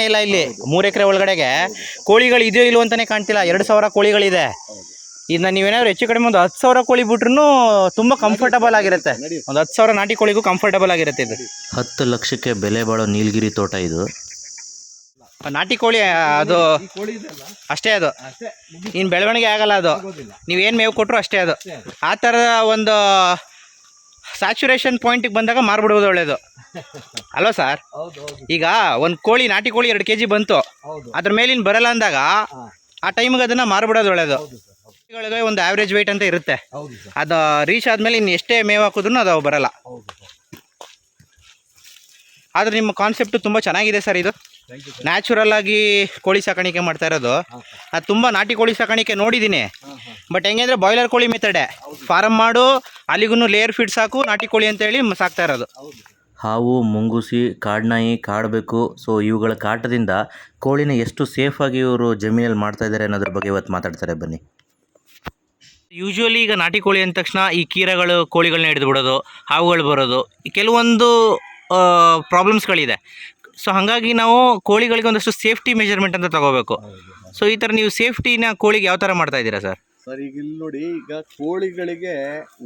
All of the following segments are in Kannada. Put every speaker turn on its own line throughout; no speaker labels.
ಇಲ್ಲ ಇಲ್ಲಿ 3 ಎಕರೆ ಒಳಗಡೆಗೆ ಕೋಳಿಗಳು ಇದೆಯೋ ಇಲ್ವೋ ಅಂತಾನೆ ಕಾಣ್ತಿಲ್ಲ. 2,000 ಕೋಳಿಗಳಿದೆ. ಇದನ್ನ ನೀವೇನಾದ್ರು ಹೆಚ್ಚು ಕಡಿಮೆ ಒಂದು 10,000 ಕೋಳಿ ಬಿಟ್ರು ತುಂಬಾ ಕಂಫರ್ಟಬಲ್ ಆಗಿರುತ್ತೆ. ಒಂದು 10,000 ನಾಟಿ ಕೋಳಿಗೂ ಕಂಫರ್ಟಬಲ್ ಆಗಿರುತ್ತೆ ಇದು.
10 ಲಕ್ಷಕ್ಕೆ ಬೆಲೆ ಬಾಳೋ ನೀಲಗಿರಿ ತೋಟ ಇದು.
ನಾಟಿ ಕೋಳಿ ಅದು ಅಷ್ಟೇ, ಅದು ಇನ್ನು ಬೆಳವಣಿಗೆ ಆಗಲ್ಲ. ಅದು ನೀವೇನು ಮೇವು ಕೊಟ್ಟರು ಅಷ್ಟೇ. ಅದು ಆ ಥರದ ಒಂದು ಸ್ಯಾಚುರೇಷನ್ ಪಾಯಿಂಟಿಗೆ ಬಂದಾಗ ಮಾರ್ಬಿಡುವುದು ಒಳ್ಳೇದು ಅಲ್ವಾ ಸರ್? ಈಗ ಒಂದು ಕೋಳಿ, ನಾಟಿ ಕೋಳಿ 2 kg ಬಂತು, ಅದ್ರ ಮೇಲಿನ ಬರಲ್ಲ ಅಂದಾಗ ಆ ಟೈಮಿಗೆ ಅದನ್ನು ಮಾರ್ಬಿಡೋದು ಒಳ್ಳೇದು. ಕೋಳಿಗಳಿಗೆ ಒಂದು ಆವ್ರೇಜ್ ವೆಯ್ಟ್ ಅಂತ ಇರುತ್ತೆ. ಅದು ರೀಚ್ ಆದಮೇಲೆ ಇನ್ನು ಎಷ್ಟೇ ಮೇವು ಹಾಕಿದ್ರು ಅದು ಬರಲ್ಲ. ಆದರೆ ನಿಮ್ಮ ಕಾನ್ಸೆಪ್ಟು ತುಂಬ ಚೆನ್ನಾಗಿದೆ ಸರ್. ಇದು ನ್ಯಾಚುರಲ್ ಆಗಿ ಕೋಳಿ ಸಾಕಾಣಿಕೆ ಮಾಡ್ತಾ ಇರೋದು. ಅದು ತುಂಬ ನಾಟಿ ಕೋಳಿ ಸಾಕಾಣಿಕೆ ನೋಡಿದ್ದೀನಿ. ಬಟ್ ಹೆಂಗೆ ಅಂದರೆ ಬಾಯ್ಲರ್ ಕೋಳಿ ಮೆಥಡೇ. ಫಾರಮ್ ಮಾಡು, ಅಲ್ಲಿಗೂ ಲೇಯರ್ ಫೀಡ್ ಸಾಕು, ನಾಟಿ ಕೋಳಿ ಅಂತೇಳಿ ಸಾಕ್ತಾ ಇರೋದು.
ಹಾವು, ಮುಂಗುಸಿ, ಕಾಡ್ನಾಯಿ, ಕಾಡಬೇಕು, ಸೊ ಇವುಗಳ ಕಾಟದಿಂದ ಕೋಳಿನ ಎಷ್ಟು ಸೇಫಾಗಿ ಇವರು ಜಮೀನಲ್ಲಿ ಮಾಡ್ತಾ ಇದ್ದಾರೆ ಅನ್ನೋದ್ರ ಬಗ್ಗೆ ಇವತ್ತು ಮಾತಾಡ್ತಾರೆ. ಬನ್ನಿ.
ಯೂಶ್ವಲಿ ಈಗ ನಾಟಿ ಕೋಳಿ ಅಂದ ತಕ್ಷಣ ಈ ಕೀರಗಳು ಕೋಳಿಗಳನ್ನ ಹಿಡಿದು ಬಿಡೋದು, ಹಾವುಗಳು ಬರೋದು, ಕೆಲವೊಂದು ಪ್ರಾಬ್ಲಮ್ಸ್ಗಳಿದೆ. ಸೊ ಹಾಗಾಗಿ ನಾವು ಕೋಳಿಗಳಿಗೆ ಒಂದಷ್ಟು ಸೇಫ್ಟಿ ಮೆಜರ್ಮೆಂಟ್ ಅಂತ ತಗೋಬೇಕು. ಸೊ ಈ ಥರ ನೀವು ಸೇಫ್ಟಿನ ಕೋಳಿಗೆ ಯಾವ ಥರ ಮಾಡ್ತಾ ಇದ್ದೀರಾ ಸರ್?
ಸರ್ ಈಗ ಇಲ್ಲಿ ನೋಡಿ, ಈಗ ಕೋಳಿಗಳಿಗೆ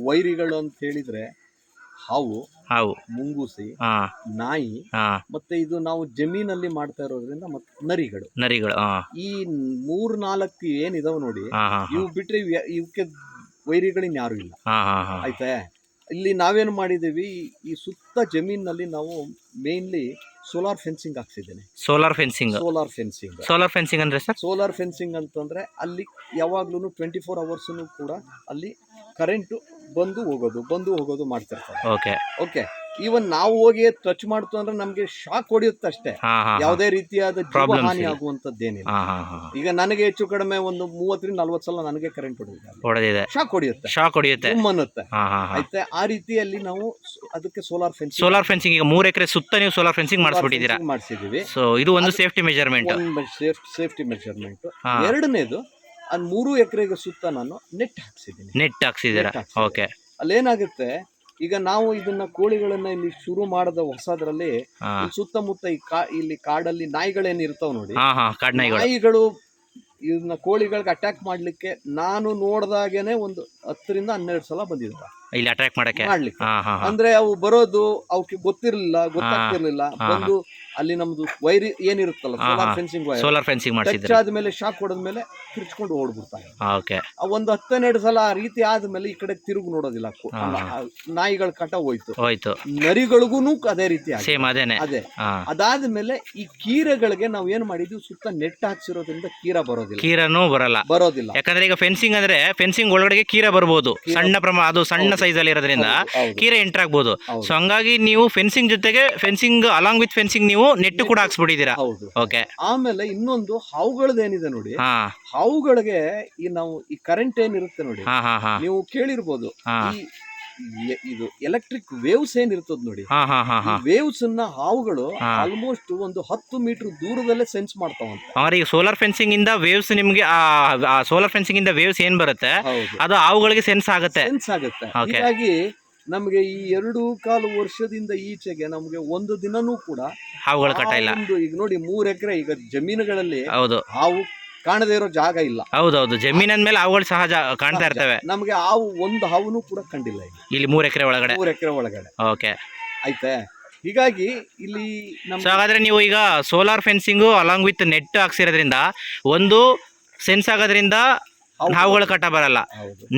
ವೈರಿಗಳು ಅಂತ ಹೇಳಿದ್ರೆ ಹಾವು, ಮುಂಗೂಸಿ, ನಾಯಿ, ಮತ್ತೆ ಇದು ನಾವು ಜಮೀನಲ್ಲಿ ಮಾಡ್ತಾ ಇರೋದ್ರಿಂದ ಮತ್ತೆ ನರಿಗಳು ಈ 3-4 ಏನಿದಾವ್ ನೋಡಿ, ಇವು ಬಿಟ್ರೆ ಇವಕ್ಕೆ ವೈರಿಗಳಿನ್ ಯಾರು ಇಲ್ಲ. ಆಯ್ತಾ? ಇಲ್ಲಿ ನಾವೇನು ಮಾಡಿದ್ದೀವಿ, ಈ ಸುತ್ತ ಜಮೀನಲ್ಲಿ ನಾವು ಮೇನ್ಲಿ ಸೋಲಾರ್ ಫೆನ್ಸಿಂಗ್ ಹಾಕ್ಸಿದ್ದೇನೆ.
ಸೋಲಾರ್ ಫೆನ್ಸಿಂಗ್ ಅಂದ್ರೆ ಸರ್?
ಸೋಲಾರ್ ಫೆನ್ಸಿಂಗ್ ಅಂತಂದ್ರೆ ಅಲ್ಲಿ ಯಾವಾಗ್ಲೂ 24 hours ಕೂಡ ಅಲ್ಲಿ ಕರೆಂಟ್ ಬಂದು ಹೋಗೋದು ಮಾಡ್ತಿರ್ತಾರೆ. ಓಕೆ ಈವನ್ ನಾವು ಹೋಗಿ ಟಚ್ ಮಾಡ್ತು ಅಂದ್ರೆ ನಮ್ಗೆ ಶಾಕ್ ಹೊಡೆಯುತ್ತೆ ಅಷ್ಟೇ, ಯಾವುದೇ ರೀತಿಯಾದ ಹಾನಿ ಆಗುವಂತದ್ದೇನಿಲ್ಲ. ಈಗ ನನಗೆ ಹೆಚ್ಚು ಕಡಿಮೆ ಒಂದು 30-40 ಸಲ ನನಗೆ ಕರೆಂಟ್ ಹೊಡೆದಿದೆ, ಶಾಕ್ ಹೊಡೆಯುತ್ತೆ, ಅನ್ನುತ್ತೆ. ಆಯ್ತಾ? ಆ ರೀತಿಯಲ್ಲಿ ನಾವು ಅದಕ್ಕೆ ಸೋಲಾರ್
ಫೆನ್ಸಿಂಗ್ ಈಗ 3 ಎಕರೆ ಸುತ್ತ ನೀವು ಸೋಲಾರ್ ಫೆನ್ಸಿಂಗ್ ಮಾಡಿಸಿದೀವಿ. ಸೊ ಇದು ಒಂದು ಸೇಫ್ಟಿ ಮೆಜರ್ಮೆಂಟ್.
ಎರಡನೇದು, 3 ಎಕರೆಗೆ ಸುತ್ತ ನಾನು ನೆಟ್ ಹಾಕ್ಸಿದ್ದೀರಾ?
ಓಕೆ.
ಅಲ್ಲೇನಾಗುತ್ತೆ, ಈಗ ನಾವು ಇದನ್ನ ಕೋಳಿಗಳನ್ನ ಇಲ್ಲಿ ಶುರು ಮಾಡದ ಹೊಸದ್ರಲ್ಲಿ ಸುತ್ತಮುತ್ತ ಇಲ್ಲಿ ಕಾಡಲ್ಲಿ ನಾಯಿಗಳೇನ್ ಇರ್ತಾವ ನೋಡಿ, ನಾಯಿಗಳು ಇದನ್ನ ಕೋಳಿಗಳಿಗೆ ಅಟ್ಯಾಕ್ ಮಾಡ್ಲಿಕ್ಕೆ ನಾನು ನೋಡ್ದಾಗೇನೆ ಒಂದು 10-12 ಸಲ ಬಂದಿದ್ದ
ಇಲ್ಲಿ ಅಟ್ಯಾಕ್ ಮಾಡ್ಲಿಕ್ಕೆ.
ಅಂದ್ರೆ ಅವು ಬರೋದು ಅವಕ್ಕೆ ಗೊತ್ತಾಗ್ತಿರ್ಲಿಲ್ಲ. ಬಂದು ಅಲ್ಲಿ ನಮ್ದು ವೈರಿ ಏನಿರುತ್ತಲ್ಲ,
ಸೋಲಾರ್ ಫೆನ್ಸಿಂಗ್
ಟಚ್ ಆದ್ಮೇಲೆ ಶಾಕ್ ಹೊಡೆದ್ಮೇಲೆ ಕಿರ್ಚ್ಕೊಂಡು ಓಡ್ಬಿಡ್ತಾರೆ. ಒಂದು 10-12 ಸಲ ಆ ರೀತಿ ಆದ್ಮೇಲೆ ಈ ಕಡೆ ತಿರುಗಿ ನೋಡೋದಿಲ್ಲ. ನಾಯಿಗಳ ಕಟ ಹೋಯ್ತು. ನರಿಗಳಿಗೂ ಅದೇ ರೀತಿ ಅದೇ. ಅದಾದ್ಮೇಲೆ ಈ ಕೀರೆಗಳಿಗೆ ನಾವ್ ಏನ್ ಮಾಡಿದ್ವಿ, ಸುತ್ತ ನೆಟ್ ಹಾಕ್ಸಿರೋದ್ರಿಂದ
ಕೀರನೂ ಬರೋದಿಲ್ಲ. ಯಾಕಂದ್ರೆ ಈಗ ಫೆನ್ಸಿಂಗ್ ಅಂದ್ರೆ ಫೆನ್ಸಿಂಗ್ ಒಳಗಡೆ ಕೀರ ಬರ್ಬೋದು, ಸಣ್ಣ ಪ್ರಮಾಣ, ಅದು ಸಣ್ಣ ಸೈಜ್ ಅಲ್ಲಿ ಇರೋದ್ರಿಂದ ಕೀರೆ ಎಂಟರ್ ಆಗ್ಬೋದು. ಸೊ ಹಂಗಾಗಿ ನೀವು ಫೆನ್ಸಿಂಗ್ ಜೊತೆಗೆ ಅಲಾಂಗ್ ವಿತ್ ಫೆನ್ಸಿಂಗ್ ನೀವು ನೆಟ್ ಕೂಡ ಹಾಕ್ಸ್ಬಿಟ್ಟಿದ್ದೀರಾ. ಓಕೆ.
ಆಮೇಲೆ ಇನ್ನೊಂದು ಹಾವುಗಳದೇನಿದೆ ನೋಡಿ, ಹಾವುಗಳಿಗೆ ನಾವು ಈ ಕರೆಂಟ್ ಏನಿರುತ್ತೆ ನೋಡಿ, ನೀವು ಕೇಳಿರ್ಬೋದು, ಇದು ಎಲೆಕ್ಟ್ರಿಕ್ ವೇವ್ಸ್ ಏನಿರ್ತದ ನೋಡಿ, ವೇವ್ಸ್ ಅನ್ನ ಹಾವುಗಳು ಆಲ್ಮೋಸ್ಟ್ ಒಂದು 10 ಮೀಟರ್ ದೂರದಲ್ಲೇ ಸೆನ್ಸ್ ಮಾಡ್ತಾವಂತೆ.
ಈಗ ಸೋಲಾರ್ ಫೆನ್ಸಿಂಗ್ ಇಂದ ವೇವ್ಸ್ ನಿಮ್ಗೆ ಸೋಲಾರ್ ಫೆನ್ಸಿಂಗ್ ಇಂದ ವೇವ್ಸ್ ಏನ್ ಬರುತ್ತೆ ಅದು ಹಾವುಗಳಿಗೆ ಸೆನ್ಸ್ ಆಗುತ್ತೆ.
ಹೀಗಾಗಿ ನಮ್ಗೆ ಈ 2.25 ವರ್ಷದಿಂದ ಈಚೆಗೆ ನಮ್ಗೆ ಒಂದು ದಿನನೂ ಕೂಡ
ಹಾವುಗಳ ಕಟ ಇಲ್ಲ.
ಈಗ ನೋಡಿ 3 ಎಕರೆ ಈಗ ಜಮೀನುಗಳಲ್ಲಿ ಹಾವು ಕಾಣದೇ ಇರೋ ಜಾಗ ಇಲ್ಲ.
ಹೌದೌದು, ಜಮೀನ್ ಅಂದ್ಮೇಲೆ ಹಾವುಗಳು ಸಹಜ ಕಾಣ್ತಾ ಇರ್ತವೆ.
ನಮ್ಗೆ ಒಂದು ಹಾವುನು ಕೂಡ ಕಂಡಿಲ್ಲ
ಇಲ್ಲಿ 3 ಎಕರೆ
ಒಳಗಡೆ.
ಓಕೆ.
ಆಯ್ತಾ? ಹೀಗಾಗಿ ಇಲ್ಲಿ
ಹಾಗಾದ್ರೆ ನೀವು ಈಗ solar fencing along with net ಹಾಕ್ಸಿರೋದ್ರಿಂದ ಒಂದು ಸೆನ್ಸ್ ಆಗೋದ್ರಿಂದ ಹಾವುಗಳ ಕಟ ಬರಲ್ಲ,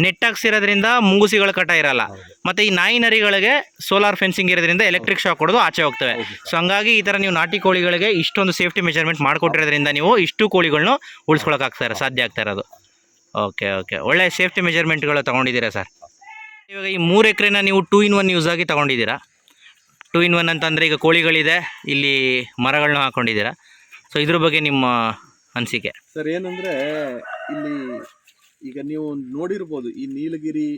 ನೆಟ್ ಹಾಕ್ಸಿರೋದ್ರಿಂದ ಮುಂಗುಸಿಗಳ ಕಟ ಇರಲ್ಲ, ಮತ್ತೆ ಈ ನಾಯಿ ನರಿಗಳಿಗೆ ಸೋಲಾರ್ ಫೆನ್ಸಿಂಗ್ ಇರೋದ್ರಿಂದ ಎಲೆಕ್ಟ್ರಿಕ್ ಶಾಕ್ ಹೊಡೆದು ಆಚೆ ಹೋಗ್ತವೆ. ಸೊ ಹಂಗಾಗಿ ಈ ತರ ನೀವು ನಾಟಿ ಕೋಳಿಗಳಿಗೆ ಇಷ್ಟೊಂದು ಸೇಫ್ಟಿ ಮೆಜರ್ಮೆಂಟ್ ಮಾಡಿಕೊಟ್ಟಿರೋದ್ರಿಂದ ನೀವು ಇಷ್ಟು ಕೋಳಿಗಳನ್ನ ಉಳಿಸ್ಕೊಳಕ್ ಸಾಧ್ಯ ಆಗ್ತಾ ಇರೋದು. ಓಕೆ, ಒಳ್ಳೆ ಸೇಫ್ಟಿ ಮೆಜರ್ಮೆಂಟ್ಗಳು ತಗೊಂಡಿದ್ದೀರಾ ಸರ್. ಇವಾಗ ಈ 3 ಎಕರೆನ ನೀವು 2-in-1 ಯೂಸ್ ಆಗಿ ತಗೊಂಡಿದ್ದೀರಾ. 2-in-1 ಅಂತಂದರೆ ಈಗ ಕೋಳಿಗಳಿದೆ, ಇಲ್ಲಿ ಮರಗಳನ್ನ ಹಾಕೊಂಡಿದ್ದೀರಾ. ಸೊ ಇದ್ರ ಬಗ್ಗೆ ನಿಮ್ಮ ಅನಿಸಿಕೆ
ಸರ್ ಏನಂದರೆ, ಇಲ್ಲಿ ಈಗ ನೀವು ನೋಡಿರ್ಬೋದು, ಈ ನೀಲಗಿರಿ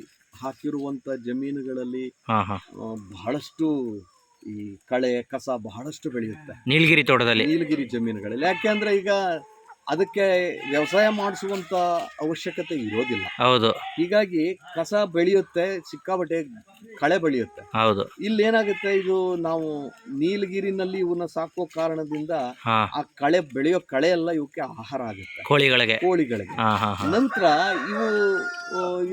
ಹಾಕಿರುವಂಥ ಜಮೀನುಗಳಲ್ಲಿ ಬಹಳಷ್ಟು ಈ ಕಳೆ ಕಸ ಬಹಳಷ್ಟು ಬೆಳೆಯುತ್ತೆ
ನೀಲಗಿರಿ ತೋಟದಲ್ಲಿ,
ನೀಲಗಿರಿ ಜಮೀನುಗಳಲ್ಲಿ. ಯಾಕೆಂದ್ರೆ ಈಗ ಅದಕ್ಕೆ ವ್ಯವಸಾಯ ಮಾಡಿಸುವಂತ ಅವಶ್ಯಕತೆ ಇರೋದಿಲ್ಲ.
ಹೌದು
ಹೀಗಾಗಿ ಕಸ ಬೆಳೆಯುತ್ತೆ, ಸಿಕ್ಕಾಪಟ್ಟೆ ಕಳೆ ಬೆಳೆಯುತ್ತೆ.
ಹೌದು.
ಇಲ್ಲಿ ಏನಾಗುತ್ತೆ, ಇದು ನಾವು ನೀಲಗಿರಿನಲ್ಲಿ ಇವನ್ನ ಸಾಕೋ ಕಾರಣದಿಂದ
ಹಾ
ಆ ಬೆಳೆಯೋ ಕಳೆ ಎಲ್ಲ ಇವಕ್ಕೆ ಆಹಾರ ಆಗುತ್ತೆ
ಕೋಳಿಗಳಿಗೆ.
ಕೋಳಿಗಳಿಗೆ.
ಹಾ ಹಾ ಹಾ
ನಂತರ ಇವು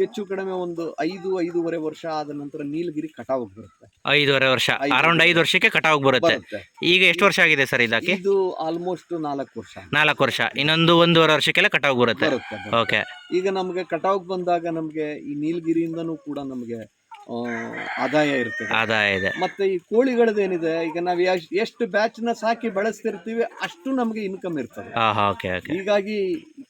ಹೆಚ್ಚು ಕಡಿಮೆ ಒಂದು 5-5.5 ವರ್ಷ ಆದ ನಂತರ ನೀಲಗಿರಿ ಕಟಾವ್ ಬರುತ್ತೆ.
5.5 ವರ್ಷ, ಅರೌಂಡ್ 5 ವರ್ಷಕ್ಕೆ ಕಟಾವ್ ಬರುತ್ತೆ. ಈಗ ಎಷ್ಟು ವರ್ಷ ಆಗಿದೆ ಸರ್ ಇದಕ್ಕೆ?
ಇದು ಆಲ್ಮೋಸ್ಟ್ 4 ವರ್ಷ.
4 ವರ್ಷ, ಇನ್ನೊಂದು 1.5 ವರ್ಷಕ್ಕೆಲ್ಲ ಕಟಾವ್ ಬರುತ್ತೆ. ಓಕೆ.
ಈಗ ನಮ್ಗೆ ಕಟಾವ್ ಬಂದಾಗ ನಮ್ಗೆ ಈ ನೀಲಗಿರಿಯಿಂದನೂ ಕೂಡ ನಮ್ಗೆ ಆದಾಯ ಇರ್ತದೆ.
ಆದಾಯ ಇದೆ.
ಮತ್ತೆ ಈ ಕೋಳಿಗಳದೇನಿದೆ, ಈಗ ನಾವು ಎಷ್ಟು ಬ್ಯಾಚ್ ನ ಸಾಕಿ ಬೆಳೆಸ್ತಿರ್ತೀವಿ ಅಷ್ಟು ನಮ್ಗೆ ಇನ್ಕಮ್ ಇರ್ತದೆ. ಹೀಗಾಗಿ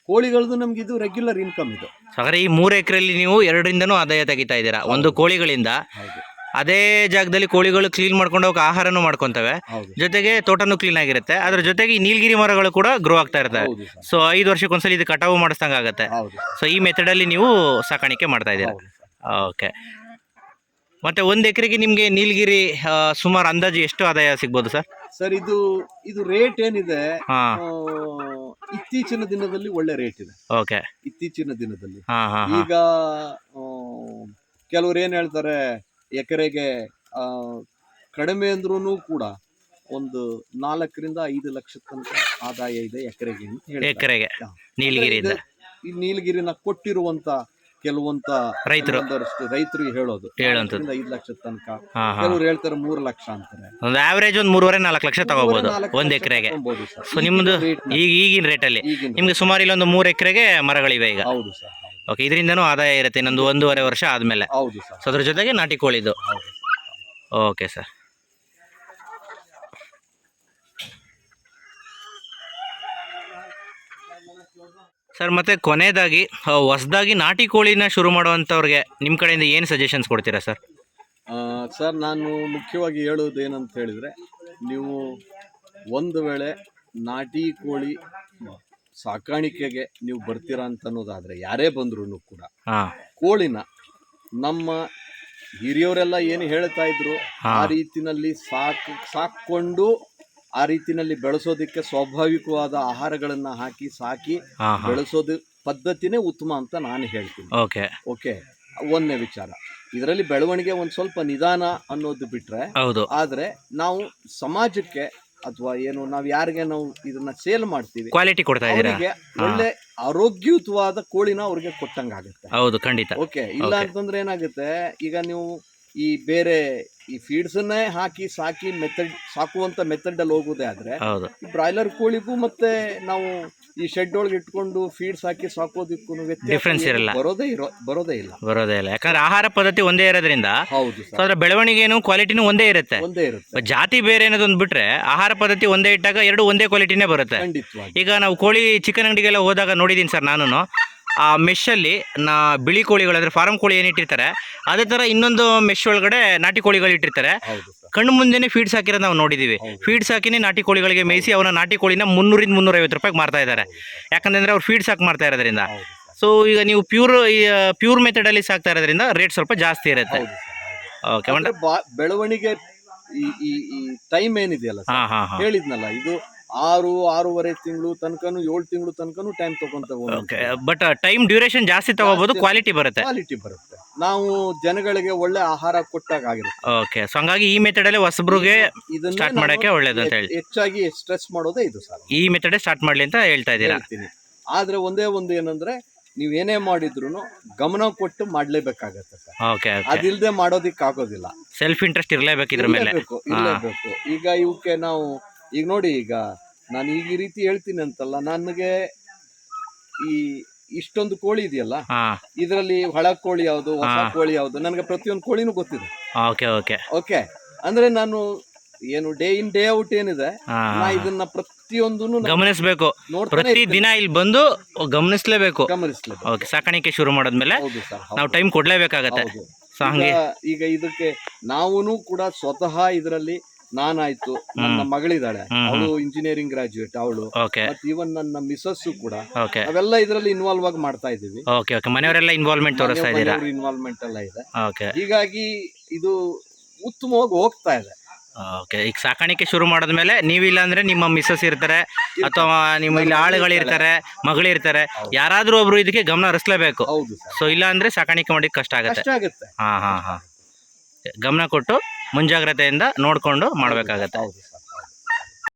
ಕೋಳಿಗಳದ್ದು ನಮ್ಗೆ ಇದು ರೆಗ್ಯುಲರ್ ಇನ್ಕಮ್ ಇದು.
ಹಾಗಾದ್ರೆ ಈ 3 ಎಕರೆಯಲ್ಲಿ ನೀವು 2ರಿಂದನೂ ಆದಾಯ ತೆಗಿತಾ ಇದ್ದೀರಾ. ಒಂದು ಕೋಳಿಗಳಿಂದ, ಅದೇ ಜಾಗದಲ್ಲಿ ಕೋಳಿಗಳು ಕ್ಲೀನ್ ಮಾಡ್ಕೊಂಡು ಹೋಗಿ ಆಹಾರನೂ ಮಾಡ್ಕೊಂತವೆ, ಜೊತೆಗೆ ತೋಟನೂ ಕ್ಲೀನ್ ಆಗಿರುತ್ತೆ. ಅದ್ರ ಜೊತೆಗೆ ಈ ನೀಲಗಿರಿ ಮರಗಳು ಕೂಡ ಗ್ರೋ ಆಗ್ತಾ ಇರ್ತವೆ. ಸೊ 5 ವರ್ಷಕ್ಕೊಂದ್ಸಲಿ ಇದು ಕಟಾವು ಮಾಡಿಸ್ದಂಗ ಆಗುತ್ತೆ. ಸೊ ಈ ಮೆಥಡ್ ಅಲ್ಲಿ ನೀವು ಸಾಕಾಣಿಕೆ ಮಾಡ್ತಾ ಇದ್ದೀರಾ. ಓಕೆ. ಮತ್ತೆ 1 ಎಕರೆಗೆ ನಿಮ್ಗೆ ನೀಲಗಿರಿ ಸುಮಾರು ಅಂದಾಜು ಎಷ್ಟು ಆದಾಯ ಸಿಗ್ಬೋದು ಸರ್?
ಸರ್ ಇದು ರೇಟ್ ಏನಿದೆ, ಇತ್ತೀಚಿನ ದಿನದಲ್ಲಿ ಒಳ್ಳೆ ರೇಟ್ ಇದೆ.
ಓಕೆ.
ಇತ್ತೀಚಿನ ದಿನದಲ್ಲಿ ಈಗ ಕೆಲವ್ರು ಏನ್ ಹೇಳ್ತಾರೆ, ಎಕರೆಗೆ ಕಡಿಮೆ ಅಂದ್ರೂ ಕೂಡ ಒಂದು 4-5 ಲಕ್ಷ ತನಕ ಆದಾಯ ಇದೆ ಎಕರೆಗೆ ಅಂತ ಹೇಳಿ.
ಎಕರೆಗೆ ನೀಲಗಿರಿಯಿಂದ
ಈ ನೀಲಗಿರಿನ ಕೊಟ್ಟಿರುವಂತ ಕೆಲವಂತ ರೈತರು ಹೇಳೋದು 5 ಲಕ್ಷ ತನಕ, ಕೆಲವರು ಹೇಳ್ತಾರೆ 3 ಲಕ್ಷ ಅಂತಾರೆ.
ಒಂದು ಆವರೇಜ್ ಒಂದು 3.5-4 ಲಕ್ಷ ತಗೋಬಹುದು 1 ಎಕರೆಗೆ. ಸೊ ನಿಮ್ದು ಈಗಿನ ರೇಟಲ್ಲಿ ನಿಮ್ಗೆ ಸುಮಾರು ಇಲ್ಲೊಂದು 3 ಎಕರೆಗೆ ಮರಗಳಿವೆ ಈಗ.
ಹೌದು ಸರ್.
ಓಕೆ. ಇದರಿಂದನೂ ಆದಾಯ ಇರುತ್ತೆ ಇನ್ನೊಂದು 1.5 ವರ್ಷ ಆದ್ಮೇಲೆ.
ಹೌದು ಸರ್.
ಸೊ ಅದ್ರ ಜೊತೆಗೆ ನಾಟಿ ಕೋಳಿದು. Okay sir. ಸರ್ ಮತ್ತೆ ಕೊನೆಯದಾಗಿ ಹೊಸದಾಗಿ ನಾಟಿ ಕೋಳಿನ ಶುರು ಮಾಡುವಂಥವ್ರಿಗೆ ನಿಮ್ಮ ಕಡೆಯಿಂದ ಏನು ಸಜೆಷನ್ಸ್ ಕೊಡ್ತೀರಾ ಸರ್?
ಸರ್, ನಾನು ಮುಖ್ಯವಾಗಿ ಹೇಳೋದು ಏನಂತ ಹೇಳಿದರೆ, ನೀವು ಒಂದು ವೇಳೆ ನಾಟಿ ಕೋಳಿ ಸಾಕಾಣಿಕೆಗೆ ನೀವು ಬರ್ತೀರಾ ಅಂತ ಅನ್ನೋದಾದರೆ, ಯಾರೇ ಬಂದ್ರೂ ಕೂಡ ಕೋಳಿನ ನಮ್ಮ ಹಿರಿಯವರೆಲ್ಲ ಏನು ಹೇಳ್ತಾ ಇದ್ರು ಆ ರೀತಿನಲ್ಲಿ ಸಾಕೊಂಡು ಆ ರೀತಿನಲ್ಲಿ ಬೆಳೆಸೋದಕ್ಕೆ ಸ್ವಾಭಾವಿಕವಾದ ಆಹಾರಗಳನ್ನ ಹಾಕಿ ಸಾಕಿ ಬೆಳೆಸೋದು ಪದ್ಧತಿನೇ ಉತ್ತಮ ಅಂತ ನಾನು ಹೇಳ್ತೀನಿ. ಓಕೆ. ಒಂದನೇ ವಿಚಾರ, ಇದರಲ್ಲಿ ಬೆಳವಣಿಗೆ ಒಂದು ಸ್ವಲ್ಪ ನಿಧಾನ ಅನ್ನೋದು ಬಿಟ್ರೆ, ಆದ್ರೆ ನಾವು ಸಮಾಜಕ್ಕೆ ಅಥವಾ ಏನು ನಾವು ಯಾರಿಗೆ ನಾವು ಇದನ್ನ ಸೇಲ್ ಮಾಡ್ತೀವಿ,
ಕ್ವಾಲಿಟಿ ಕೊಡ್ತಾ ಇದ್ದೀರಾ,
ಒಳ್ಳೆ ಆರೋಗ್ಯಯುತವಾದ ಕೋಳಿನ ಅವ್ರಿಗೆ ಕೊಟ್ಟಂಗಾಗುತ್ತೆ.
ಹೌದು, ಖಂಡಿತ.
ಓಕೆ. ಇಲ್ಲ ಅಂತಂದ್ರೆ ಏನಾಗುತ್ತೆ, ಈಗ ನೀವು ಈ ಬೇರೆ ಈ ಫೀಡ್ಸ್ ಅನ್ನೇ ಹಾಕಿ ಸಾಕುವಂತ ಮೆಥಡ್ ಅಲ್ಲಿ ಹೋಗೋದೇ ಆದ್ರೆ, ಬ್ರಾಯ್ಲರ್ ಕೋಳಿಗೂ ಮತ್ತೆ ನಾವು ಈ ಶೆಡ್ ಒಳಗೆ ಇಟ್ಕೊಂಡು ಫೀಡ್ಸ್ ಹಾಕಿ ಸಾಕೋದಕ್ಕೂ
ಡಿಫ್ರೆನ್ಸ್ ಇರಲ್ಲ,
ಬರೋದೇ ಇಲ್ಲ.
ಯಾಕಂದ್ರೆ ಆಹಾರ ಪದ್ಧತಿ ಒಂದೇ ಇರೋದ್ರಿಂದ.
ಹೌದು.
ಅದರ ಬೆಳವಣಿಗೆನು ಕ್ವಾಲಿಟಿನೂ ಒಂದೇ ಇರುತ್ತೆ. ಜಾತಿ ಬೇರೆ ಅನ್ನೋದೊಂದು ಬಿಟ್ರೆ ಆಹಾರ ಪದ್ಧತಿ ಒಂದೇ ಇಟ್ಟಾಗ ಎರಡು ಒಂದೇ ಕ್ವಾಲಿಟಿನೇ ಬರುತ್ತೆ. ಈಗ ನಾವು ಕೋಳಿ ಚಿಕನ್ ಅಂಗಡಿಗೆಲ್ಲ ಹೋದಾಗ ನೋಡಿದೀನಿ ಸರ್ ನಾನು, ಆ ಮೆಶಲ್ಲಿ ಬಿಳಿ ಕೋಳಿಗಳು ಅಂದರೆ ಫಾರಂ ಕೋಳಿ ಏನಿಟ್ಟಿರ್ತಾರೆ ಅದೇ ಥರ ಇನ್ನೊಂದು ಮೆಶ್ ಒಳಗಡೆ ನಾಟಿ ಕೋಳಿಗಳು ಇಟ್ಟಿರ್ತಾರೆ. ಕಣ್ಣು ಮುಂದೆನೇ ಫೀಡ್ಸ್ ಹಾಕಿರೋದು ನಾವು ನೋಡಿದ್ದೀವಿ. ಫೀಡ್ಸ್ ಹಾಕಿನೇ ನಾಟಿ ಕೋಳಿಗಳಿಗೆ ಮೇಯಿಸಿ ಅವನ ನಾಟಿ ಕೋಳಿನ 300-350 ರೂಪಾಯಿಗೆ ಮಾರ್ತಾ ಇದ್ದಾರೆ. ಯಾಕಂತಂದರೆ ಅವ್ರು ಫೀಡ್ಸ್ ಹಾಕಿ ಮಾಡ್ತಾ ಇರೋದ್ರಿಂದ. ಸೊ ಈಗ ನೀವು ಪ್ಯೂರ್ ಮೆಥಡಲ್ಲಿ ಸಾಕ್ತಾ ಇರೋದ್ರಿಂದ ರೇಟ್ ಸ್ವಲ್ಪ ಜಾಸ್ತಿ ಇರುತ್ತೆ. ಓಕೆ.
ಬೆಳವಣಿಗೆ ಈ ಟೈಮ್ ಏನಿದೆಯಲ್ಲ, ಹೇಳಿದ್ನಲ್ಲ, ಇದು 6-6.5 ತಿಂಗಳು ತನಕನು 7 ತಿಂಗಳು ತನಕನು ಟೈಮ್ ತಗೊಂತ.
ಬಟ್ ಟೈಮ್ ಡ್ಯೂರೇಷನ್ ಜಾಸ್ತಿ ತಗೋಬಹುದು, ಕ್ವಾಲಿಟಿ ಬರುತ್ತೆ.
ನಾವು ಜನಗಳಿಗೆ ಒಳ್ಳೆ ಆಹಾರ ಕೊಟ್ಟಾಗ ಆಗಿರುತ್ತೆ.
ಓಕೆ. ಸೊ ಹಂಗಾಗಿ ಈ ಮೆಥಡ್ ಅಲ್ಲಿ ಹೊಸಬ್ರಿಗೆ ಸ್ಟಾರ್ಟ್ ಮಾಡಕ್ಕೆ ಒಳ್ಳೇದು ಅಂತ ಹೇಳಿ
ಹೆಚ್ಚಾಗಿ ಸ್ಟ್ರೆಸ್ ಮಾಡೋದೇ ಇದು ಸರ್.
ಈ ಮೆಥಡ್ ಸ್ಟಾರ್ಟ್ ಮಾಡ್ಲಿ ಅಂತ ಹೇಳ್ತಾ ಇದ್ದೀರಾ.
ಆದ್ರೆ ಒಂದೇ ಒಂದು ಏನಂದ್ರೆ, ನೀವ್ ಏನೇ ಮಾಡಿದ್ರು ಗಮನ ಕೊಟ್ಟು ಮಾಡ್ಲೇಬೇಕಾಗತ್ತೆ ಸರ್.
ಓಕೆ.
ಅದಿಲ್ದೆ ಮಾಡೋದಿಕ್ ಆಗೋದಿಲ್ಲ.
ಸೆಲ್ಫ್ ಇಂಟ್ರೆಸ್ಟ್ ಇರಲೇಬೇಕು ಇದ್ರ ಮೇಲೆ.
ಈಗ ಇವಕ್ಕೆ ನಾವು ಈಗ ನೋಡಿ, ಈಗ ನಾನು ಈ ರೀತಿ ಹೇಳ್ತೀನಿ ಅಂತಲ್ಲ, ನನಗೆ ಈ ಇಷ್ಟೊಂದು ಕೋಳಿ ಇದೆಯಲ್ಲ, ಇದರಲ್ಲಿ ಹಳ ಕೋಳಿ ಯಾವುದು, ಹೊಸ ಕೋಳಿ ಯಾವುದು, ನನಗೆ ಪ್ರತಿಯೊಂದು ಕೋಳಿನೂ ಗೊತ್ತಿದೆ. ಓಕೆ. ಅಂದ್ರೆ ನಾನು ಏನು ಡೇ ಇನ್ ಡೇ ಔಟ್ ಏನಿದೆ, ನಾ ಇದನ್ನ ಪ್ರತಿಯೊಂದು ಗಮನಿಸಬೇಕು.
ಪ್ರತಿ ದಿನ ಇಲ್ಲಿ ಬಂದು ಗಮನಿಸಲೇಬೇಕು. ಸಾಕಾಣಿಕೆ ಶುರು ಮಾಡಿದ್ಮೇಲೆ ನಾವು ಟೈಮ್ ಕೊಡ್ಲೇಬೇಕಾಗತ್ತೆ.
ಈಗ ಇದಕ್ಕೆ ನಾವೂನು ಕೂಡ ಸ್ವತಃ ಇದರಲ್ಲಿ ನಾನಾಯ್ತು, ನನ್ನ ಮಗಳಿದ್ದಾಳೆ, ಅವಳು ಇಂಜಿನಿಯರಿಂಗ್ ಗ್ರಾಜುಯೇಟ್, ಅವಳು ಮತ್ತೆ ಇವನ್ ನನ್ನ ಮಿಸಸ್ ಕೂಡ ಅವೆಲ್ಲ ಇದರಲ್ಲಿ ಇನ್ವಾಲ್ವ್ ಆಗಿ ಮಾಡ್ತಾ ಇದೀವಿ.
ಮನೆಯವರೆಲ್ಲ ಇನ್ವಾಲ್ವ್ಮೆಂಟ್ ತೋರಿಸ್ತಾ ಇದ್ದೀರಾ?
ಇನ್ವಾಲ್ವ್ಮೆಂಟ್ ಎಲ್ಲ ಇದೆ. ಹೀಗಾಗಿ ಇದು ಉತ್ತಮವಾಗಿ ಹೋಗ್ತಾ ಇದೆ.
ಓಕೆ, ಈಗ ಸಾಕಾಣಿಕೆ ಶುರು ಮಾಡಿದ್ಮೇಲೆ ನೀವಿಲ್ಲ ಅಂದ್ರೆ ನಿಮ್ಮ ಮಿಸ್ಸಸ್ ಇರ್ತಾರೆ ಅಥವಾ ನಿಮ್ಮ ಇಲ್ಲಿ ಆಳುಗಳಿರ್ತಾರೆ, ಮಗಳಿರ್ತಾರೆ, ಯಾರಾದ್ರೂ ಒಬ್ರು ಇದಕ್ಕೆ ಗಮನ ಹರಿಸ್ಲೇಬೇಕು.
ಹೌದು ಸರ್,
ಸೊ ಇಲ್ಲ ಅಂದ್ರೆ ಸಾಕಾಣಿಕೆ ಮಾಡಿ ಕಷ್ಟ ಆಗುತ್ತೆ.
ಕಷ್ಟ ಆಗುತ್ತೆ.
ಹಾ ಹಾ ಹಾ, ಗಮನ ಕೊಟ್ಟು ಮುಂಜಾಗ್ರತೆಯಿಂದ ನೋಡ್ಕೊಂಡು ಮಾಡ್ಬೇಕಾಗತ್ತೆ.
ಹೌದು ಸರ್.